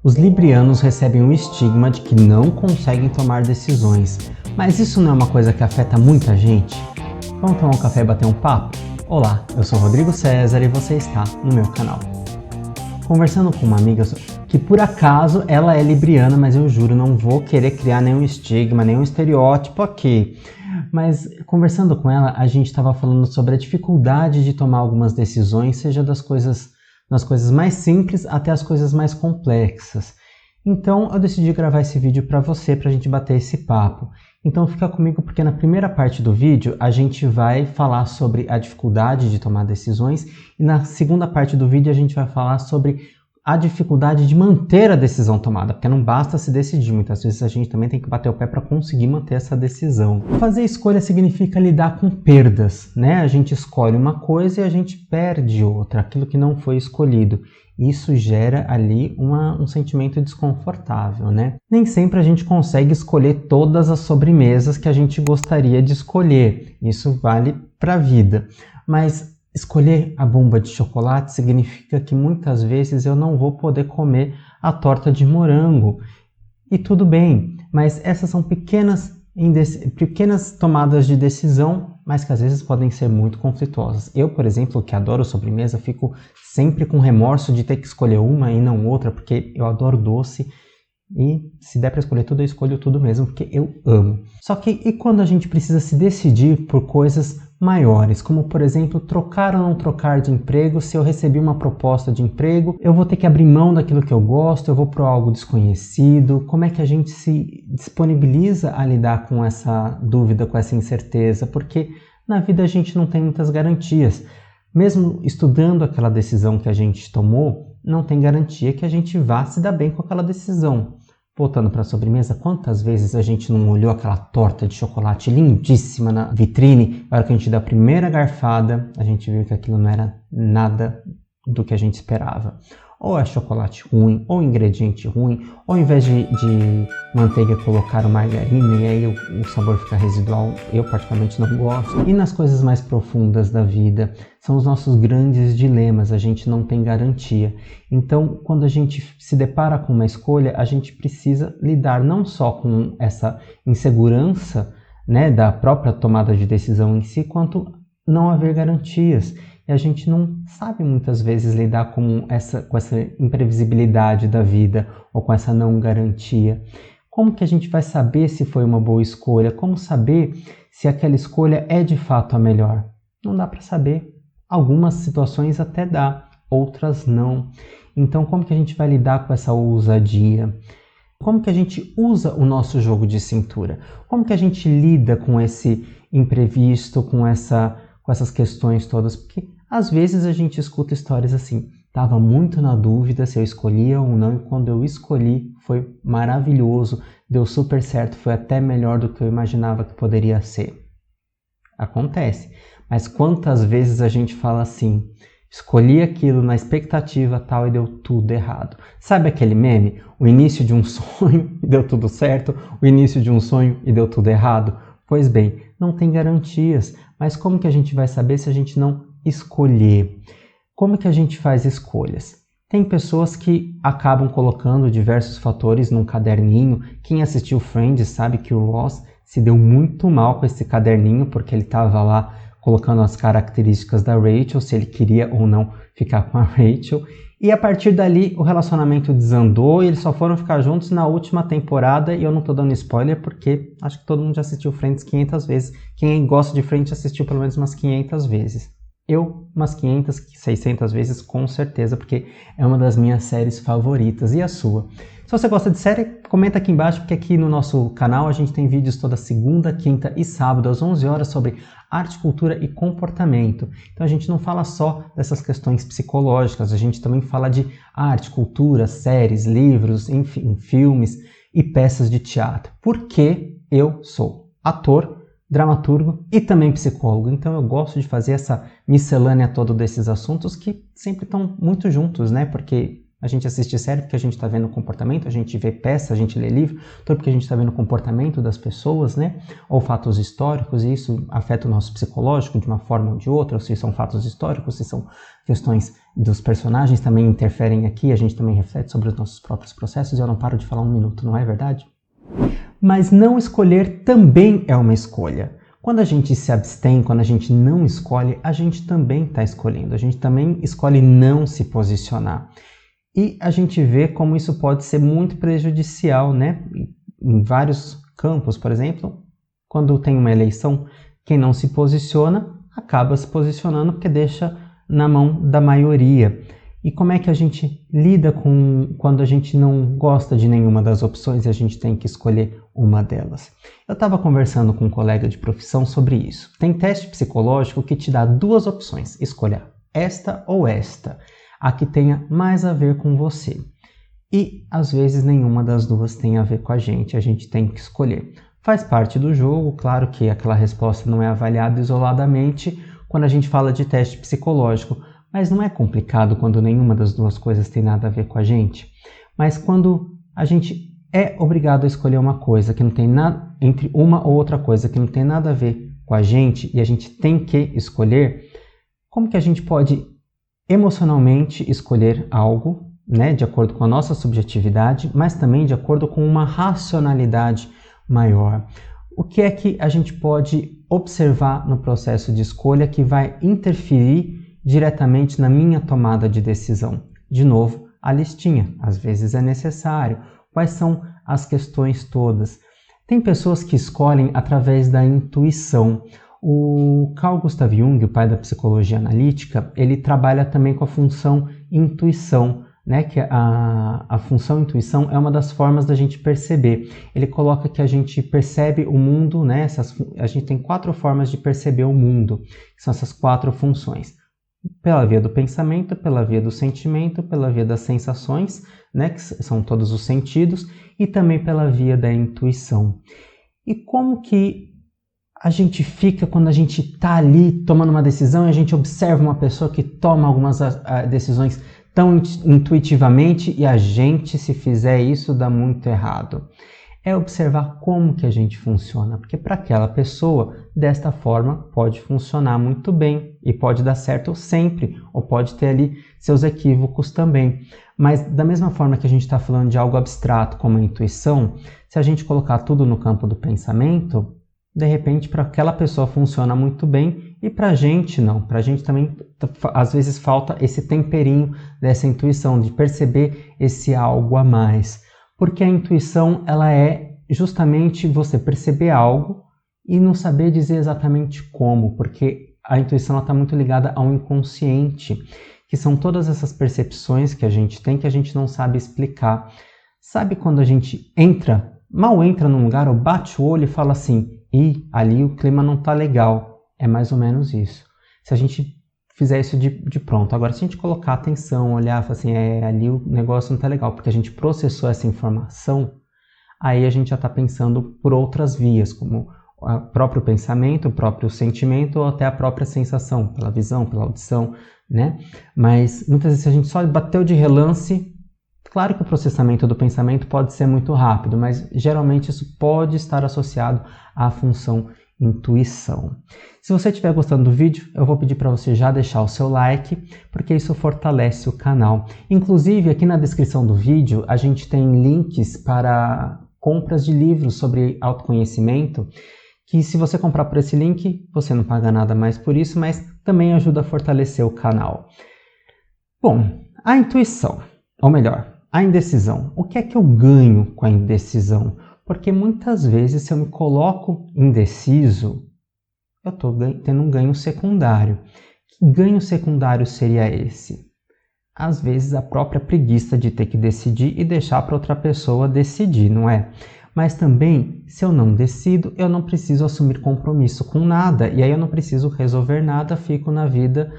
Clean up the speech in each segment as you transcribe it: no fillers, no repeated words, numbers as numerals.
Os librianos recebem o estigma de que não conseguem tomar decisões, mas isso não é uma coisa que afeta muita gente? Vamos tomar um café e bater um papo? Olá, eu sou Rodrigo César e você está no meu canal. Conversando com uma amiga que por acaso ela é libriana, mas eu juro, não vou querer criar nenhum estigma, nenhum estereótipo aqui. Mas conversando com ela, a gente estava falando sobre a dificuldade de tomar algumas decisões, seja das coisas mais simples até as coisas mais complexas. Então eu decidi gravar esse vídeo para você, para a gente bater esse papo. Então fica comigo porque na primeira parte do vídeo a gente vai falar sobre a dificuldade de tomar decisões e na segunda parte do vídeo a gente vai falar sobre a dificuldade de manter a decisão tomada, porque não basta se decidir, muitas vezes a gente também tem que bater o pé para conseguir manter essa decisão. Fazer escolha significa lidar com perdas, né? A gente escolhe uma coisa e a gente perde outra, aquilo que não foi escolhido. Isso gera ali um sentimento desconfortável, né? Nem sempre a gente consegue escolher todas as sobremesas que a gente gostaria de escolher, isso vale para a vida, mas escolher a bomba de chocolate significa que muitas vezes eu não vou poder comer a torta de morango. E tudo bem, mas essas são pequenas tomadas de decisão, mas que às vezes podem ser muito conflituosas. Eu, por exemplo, que adoro sobremesa, fico sempre com remorso de ter que escolher uma e não outra, porque eu adoro doce. E se der para escolher tudo, eu escolho tudo mesmo, porque eu amo. Só que e quando a gente precisa se decidir por coisas maiores, como por exemplo, trocar ou não trocar de emprego? Se eu recebi uma proposta de emprego, eu vou ter que abrir mão daquilo que eu gosto, eu vou para algo desconhecido. Como é que a gente se disponibiliza a lidar com essa dúvida, com essa incerteza? Porque na vida a gente não tem muitas garantias. Mesmo estudando aquela decisão que a gente tomou, não tem garantia que a gente vá se dar bem com aquela decisão. Voltando para a sobremesa, quantas vezes a gente não olhou aquela torta de chocolate lindíssima na vitrine, na hora que a gente dá a primeira garfada, a gente viu que aquilo não era nada do que a gente esperava. Ou é chocolate ruim, ou ingrediente ruim, ou ao invés de manteiga colocaram margarina e aí o sabor fica residual, eu particularmente não gosto. E nas coisas mais profundas da vida, são os nossos grandes dilemas, a gente não tem garantia. Então, quando a gente se depara com uma escolha, a gente precisa lidar não só com essa insegurança, né, da própria tomada de decisão em si, quanto não haver garantias. E a gente não sabe muitas vezes lidar com essa imprevisibilidade da vida ou com essa não garantia. Como que a gente vai saber se foi uma boa escolha? Como saber se aquela escolha é de fato a melhor? Não dá para saber. Algumas situações até dá, outras não. Então como que a gente vai lidar com essa ousadia? Como que a gente usa o nosso jogo de cintura? Como que a gente lida com esse imprevisto, com essas questões todas? Porque às vezes a gente escuta histórias assim, estava muito na dúvida se eu escolhia ou não, e quando eu escolhi foi maravilhoso, deu super certo, foi até melhor do que eu imaginava que poderia ser. Acontece, mas quantas vezes a gente fala assim, escolhi aquilo na expectativa tal e deu tudo errado. Sabe aquele meme? O início de um sonho e deu tudo certo, o início de um sonho e deu tudo errado? Pois bem, não tem garantias, mas como que a gente vai saber se a gente não escolher? Como que a gente faz escolhas? Tem pessoas que acabam colocando diversos fatores num caderninho. Quem assistiu Friends sabe que o Ross se deu muito mal com esse caderninho, porque ele estava lá colocando as características da Rachel, se ele queria ou não ficar com a Rachel. E a partir dali o relacionamento desandou e eles só foram ficar juntos na última temporada. E eu não tô dando spoiler porque acho que todo mundo já assistiu Friends 500 vezes. Quem gosta de Friends assistiu pelo menos umas 500 vezes. Eu, umas 500, 600 vezes com certeza, porque é uma das minhas séries favoritas. E a sua? Se você gosta de série, comenta aqui embaixo, porque aqui no nosso canal a gente tem vídeos toda segunda, quinta e sábado às 11 horas sobre arte, cultura e comportamento. Então a gente não fala só dessas questões psicológicas, a gente também fala de arte, cultura, séries, livros, enfim, filmes e peças de teatro. Porque eu sou ator, dramaturgo e também psicólogo, então eu gosto de fazer essa miscelânea toda desses assuntos que sempre estão muito juntos, né? Porque a gente assiste série porque a gente está vendo o comportamento, a gente vê peça, a gente lê livro, tudo porque a gente está vendo o comportamento das pessoas, né? Ou fatos históricos, e isso afeta o nosso psicológico de uma forma ou de outra, ou se são fatos históricos, se são questões dos personagens também interferem aqui, a gente também reflete sobre os nossos próprios processos e eu não paro de falar um minuto, não é verdade? Mas não escolher também é uma escolha. Quando a gente se abstém, quando a gente não escolhe, a gente também está escolhendo, a gente também escolhe não se posicionar. E a gente vê como isso pode ser muito prejudicial, né? Em vários campos, por exemplo, quando tem uma eleição, quem não se posiciona acaba se posicionando porque deixa na mão da maioria. E como é que a gente lida com quando a gente não gosta de nenhuma das opções e a gente tem que escolher uma delas? Eu estava conversando com um colega de profissão sobre isso. Tem teste psicológico que te dá duas opções, escolha esta ou esta, a que tenha mais a ver com você. E às vezes nenhuma das duas tem a ver com a gente tem que escolher. Faz parte do jogo, claro que aquela resposta não é avaliada isoladamente quando a gente fala de teste psicológico, mas não é complicado quando nenhuma das duas coisas tem nada a ver com a gente. Mas quando a gente é obrigado a escolher uma coisa que não tem nada, entre uma ou outra coisa que não tem nada a ver com a gente e a gente tem que escolher, como que a gente pode emocionalmente escolher algo, né, de acordo com a nossa subjetividade, mas também de acordo com uma racionalidade maior? O que é que a gente pode observar no processo de escolha que vai interferir diretamente na minha tomada de decisão? De novo, a listinha, às vezes é necessário. Quais são as questões todas? Tem pessoas que escolhem através da intuição. O Carl Gustav Jung, o pai da psicologia analítica, ele trabalha também com a função intuição, né? Que a função intuição é uma das formas da gente perceber. Ele coloca que a gente percebe o mundo, né? A gente tem 4 formas de perceber o mundo, que são essas 4 funções. Pela via do pensamento, pela via do sentimento, pela via das sensações, né, que são todos os sentidos, e também pela via da intuição. E como que a gente fica quando a gente está ali tomando uma decisão e a gente observa uma pessoa que toma algumas decisões tão intuitivamente e a gente, se fizer isso, dá muito errado? É observar como que a gente funciona, porque para aquela pessoa, desta forma, pode funcionar muito bem e pode dar certo sempre, ou pode ter ali seus equívocos também. Mas da mesma forma que a gente está falando de algo abstrato como a intuição, se a gente colocar tudo no campo do pensamento, de repente para aquela pessoa funciona muito bem e para a gente não. Para a gente também, às vezes, falta esse temperinho dessa intuição, de perceber esse algo a mais. Porque a intuição, ela é justamente você perceber algo e não saber dizer exatamente como, porque a intuição está muito ligada ao inconsciente, que são todas essas percepções que a gente tem que a gente não sabe explicar. Sabe quando a gente mal entra num lugar, ou bate o olho e fala assim, ali o clima não está legal. É mais ou menos isso. Se a gente fizer isso de pronto. Agora, se a gente colocar atenção, olhar, falar assim, ali o negócio não está legal, porque a gente processou essa informação, aí a gente já está pensando por outras vias, como o próprio pensamento, o próprio sentimento, ou até a própria sensação, pela visão, pela audição, né? Mas muitas vezes, se a gente só bateu de relance, claro que o processamento do pensamento pode ser muito rápido, mas geralmente isso pode estar associado à função intuição. Se você estiver gostando do vídeo, eu vou pedir para você já deixar o seu like, porque isso fortalece o canal. Inclusive, aqui na descrição do vídeo, a gente tem links para compras de livros sobre autoconhecimento, que se você comprar por esse link, você não paga nada mais por isso, mas também ajuda a fortalecer o canal. Bom, a intuição, ou melhor, a indecisão. O que é que eu ganho com a indecisão? Porque muitas vezes, se eu me coloco indeciso, eu estou tendo um ganho secundário. Que ganho secundário seria esse? Às vezes, a própria preguiça de ter que decidir e deixar para outra pessoa decidir, não é? Mas também, se eu não decido, eu não preciso assumir compromisso com nada. E aí eu não preciso resolver nada, fico na vida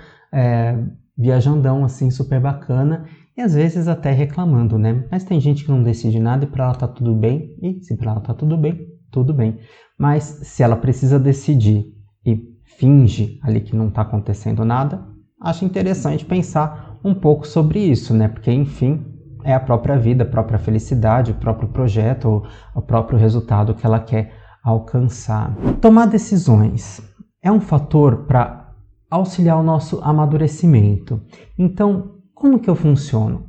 viajandão, assim, super bacana. E às vezes até reclamando, né? Mas tem gente que não decide nada e para ela tá tudo bem. E se para ela tá tudo bem, tudo bem. Mas se ela precisa decidir e finge ali que não tá acontecendo nada, acho interessante pensar um pouco sobre isso, né? Porque, enfim, é a própria vida, a própria felicidade, o próprio projeto, ou o próprio resultado que ela quer alcançar. Tomar decisões é um fator para auxiliar o nosso amadurecimento. Então, como que eu funciono?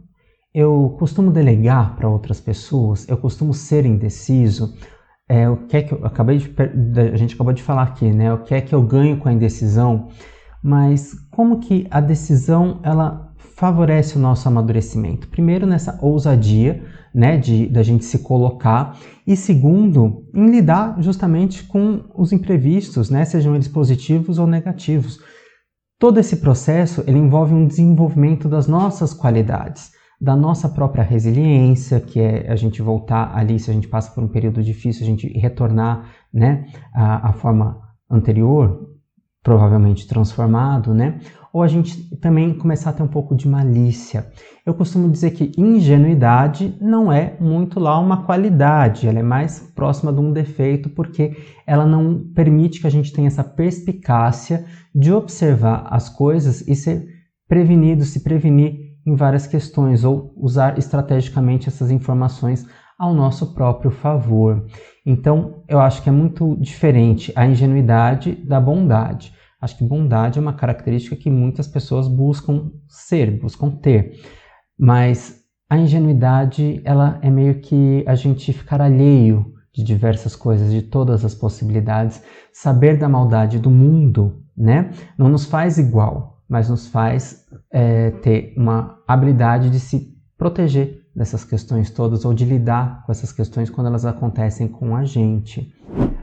Eu costumo delegar para outras pessoas, eu costumo ser indeciso. O que é que a gente acabou de falar aqui, né? O que é que eu ganho com a indecisão? Mas como que a decisão ela favorece o nosso amadurecimento? Primeiro, nessa ousadia, né, da gente se colocar, e segundo, em lidar justamente com os imprevistos, né, sejam eles positivos ou negativos. Todo esse processo ele envolve um desenvolvimento das nossas qualidades, da nossa própria resiliência, que é a gente voltar ali, se a gente passa por um período difícil, a gente retornar, né, à forma anterior, provavelmente transformado, né? Ou a gente também começar a ter um pouco de malícia. Eu costumo dizer que ingenuidade não é muito lá uma qualidade, ela é mais próxima de um defeito, porque ela não permite que a gente tenha essa perspicácia de observar as coisas e ser prevenido, se prevenir em várias questões, ou usar estrategicamente essas informações ao nosso próprio favor. Então, eu acho que é muito diferente a ingenuidade da bondade. Acho que bondade é uma característica que muitas pessoas buscam ter, mas a ingenuidade, ela é meio que a gente ficar alheio de diversas coisas, de todas as possibilidades, saber da maldade do mundo, né? Não nos faz igual, mas nos faz ter uma habilidade de se proteger dessas questões todas, ou de lidar com essas questões quando elas acontecem com a gente.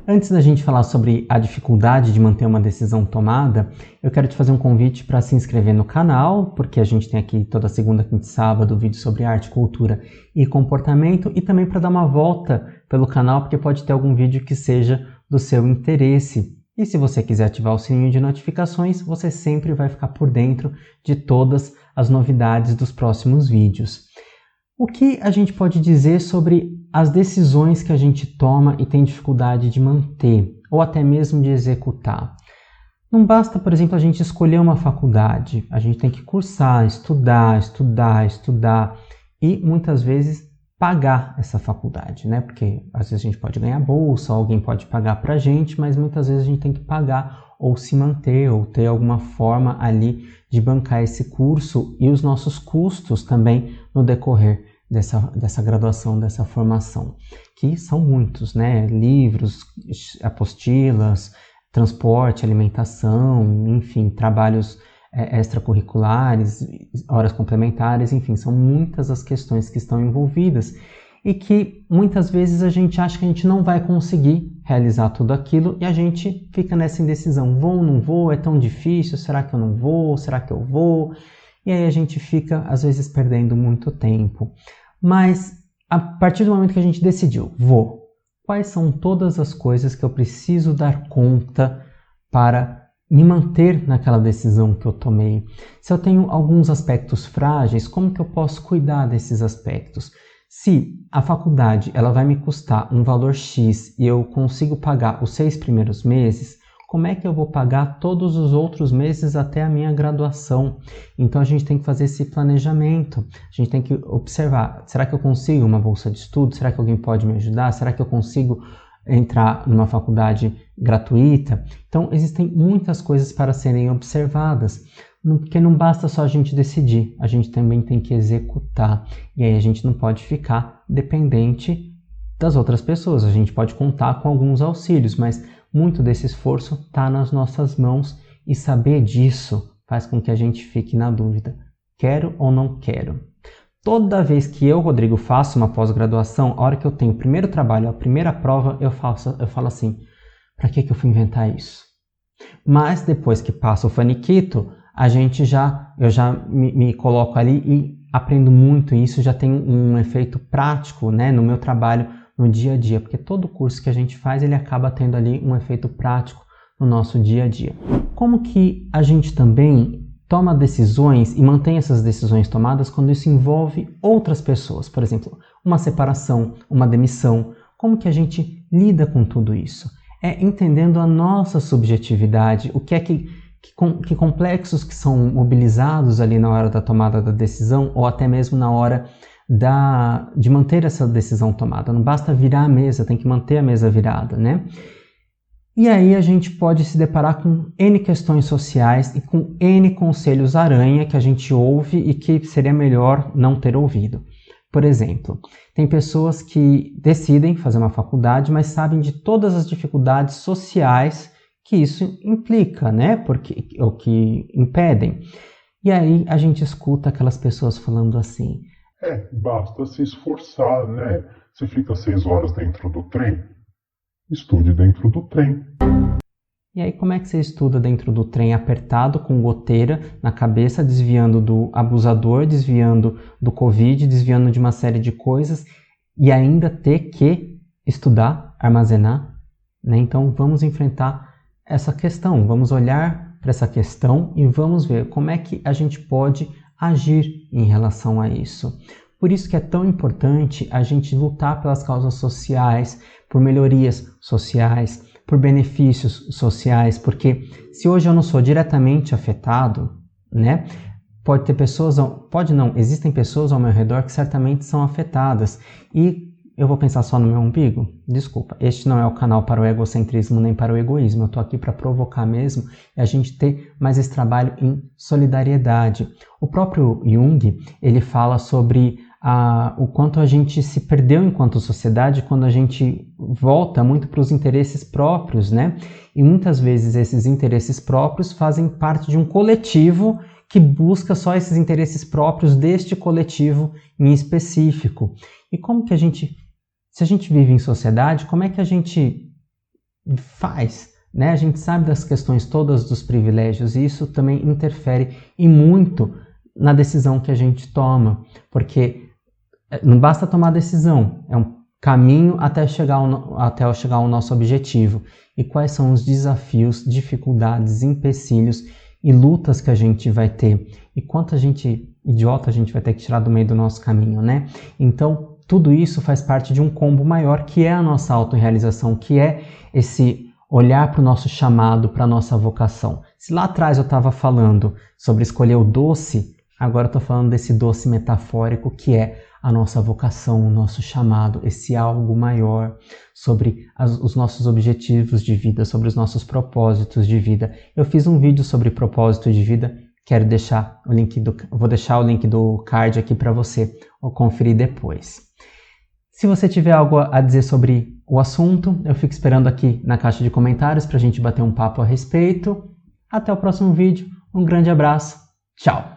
Antes da gente falar sobre a dificuldade de manter uma decisão tomada, eu quero te fazer um convite para se inscrever no canal, porque a gente tem aqui toda segunda, quinta e sábado vídeo sobre arte, cultura e comportamento, e também para dar uma volta pelo canal, porque pode ter algum vídeo que seja do seu interesse. E se você quiser ativar o sininho de notificações, você sempre vai ficar por dentro de todas as novidades dos próximos vídeos. O que a gente pode dizer sobre as decisões que a gente toma e tem dificuldade de manter, ou até mesmo de executar? Não basta, por exemplo, a gente escolher uma faculdade, a gente tem que cursar, estudar e muitas vezes pagar essa faculdade, né? Porque às vezes a gente pode ganhar bolsa, alguém pode pagar pra gente, mas muitas vezes a gente tem que pagar ou se manter, ou ter alguma forma ali de bancar esse curso e os nossos custos também no decorrer dessa graduação, dessa formação, que são muitos, né? Livros, apostilas, transporte, alimentação, enfim, trabalhos extracurriculares, horas complementares, enfim, são muitas as questões que estão envolvidas e que muitas vezes a gente acha que a gente não vai conseguir realizar tudo aquilo e a gente fica nessa indecisão, vou ou não vou, é tão difícil, será que eu não vou, será que eu vou? E aí a gente fica, às vezes, perdendo muito tempo. Mas, a partir do momento que a gente decidiu, vou, quais são todas as coisas que eu preciso dar conta para me manter naquela decisão que eu tomei? Se eu tenho alguns aspectos frágeis, como que eu posso cuidar desses aspectos? Se a faculdade ela vai me custar um valor X e eu consigo pagar os 6 primeiros meses, como é que eu vou pagar todos os outros meses até a minha graduação? Então a gente tem que fazer esse planejamento, a gente tem que observar, será que eu consigo uma bolsa de estudo? Será que alguém pode me ajudar? Será que eu consigo entrar numa faculdade gratuita? Então existem muitas coisas para serem observadas, porque não basta só a gente decidir, a gente também tem que executar, e aí a gente não pode ficar dependente das outras pessoas, a gente pode contar com alguns auxílios, mas muito desse esforço está nas nossas mãos, e saber disso faz com que a gente fique na dúvida, quero ou não quero? Toda vez que eu, Rodrigo, faço uma pós-graduação, a hora que eu tenho o primeiro trabalho, a primeira prova, eu falo assim, para que eu fui inventar isso? Mas depois que passa o faniquito, eu já me coloco ali e aprendo muito, e isso já tem um efeito prático, né, no meu trabalho no dia a dia, porque todo curso que a gente faz, ele acaba tendo ali um efeito prático no nosso dia a dia. Como que a gente também toma decisões e mantém essas decisões tomadas quando isso envolve outras pessoas? Por exemplo, uma separação, uma demissão. Como que a gente lida com tudo isso? É entendendo a nossa subjetividade, o que é que complexos que são mobilizados ali na hora da tomada da decisão, ou até mesmo na hora de manter essa decisão tomada. Não basta virar a mesa, tem que manter a mesa virada, né? E aí a gente pode se deparar com N questões sociais e com N conselhos aranha que a gente ouve e que seria melhor não ter ouvido. Por exemplo, tem pessoas que decidem fazer uma faculdade, mas sabem de todas as dificuldades sociais que isso implica, né? Porque, ou que impedem. E aí a gente escuta aquelas pessoas falando assim: basta se esforçar, né? Você fica 6 horas dentro do trem, estude dentro do trem. E aí como é que você estuda dentro do trem apertado, com goteira na cabeça, desviando do abusador, desviando do Covid, desviando de uma série de coisas e ainda ter que estudar, armazenar, né? Então vamos enfrentar essa questão, vamos olhar para essa questão e vamos ver como é que a gente pode agir em relação a isso. Por isso que é tão importante a gente lutar pelas causas sociais, por melhorias sociais, por benefícios sociais, porque se hoje eu não sou diretamente afetado, né? Pode ter pessoas, existem pessoas ao meu redor que certamente são afetadas e eu vou pensar só no meu umbigo? Desculpa, este não é o canal para o egocentrismo nem para o egoísmo, eu estou aqui para provocar mesmo e a gente ter mais esse trabalho em solidariedade. O próprio Jung, ele fala sobre o quanto a gente se perdeu enquanto sociedade quando a gente volta muito para os interesses próprios, né? E muitas vezes esses interesses próprios fazem parte de um coletivo que busca só esses interesses próprios deste coletivo em específico. E como que se a gente vive em sociedade, como é que a gente faz? Né? A gente sabe das questões todas dos privilégios e isso também interfere e muito na decisão que a gente toma, porque não basta tomar decisão, é um caminho até chegar ao nosso objetivo. E quais são os desafios, dificuldades, empecilhos e lutas que a gente vai ter? E quanta gente idiota a gente vai ter que tirar do meio do nosso caminho, né? Então, tudo isso faz parte de um combo maior, que é a nossa autorrealização, que é esse olhar para o nosso chamado, para a nossa vocação. Se lá atrás eu estava falando sobre escolher o doce, agora eu estou falando desse doce metafórico que é a nossa vocação, o nosso chamado, esse algo maior, sobre os nossos objetivos de vida, sobre os nossos propósitos de vida. Eu fiz um vídeo sobre propósito de vida, vou deixar o link do card aqui para você conferir depois. Se você tiver algo a dizer sobre o assunto, eu fico esperando aqui na caixa de comentários para a gente bater um papo a respeito. Até o próximo vídeo, um grande abraço, tchau!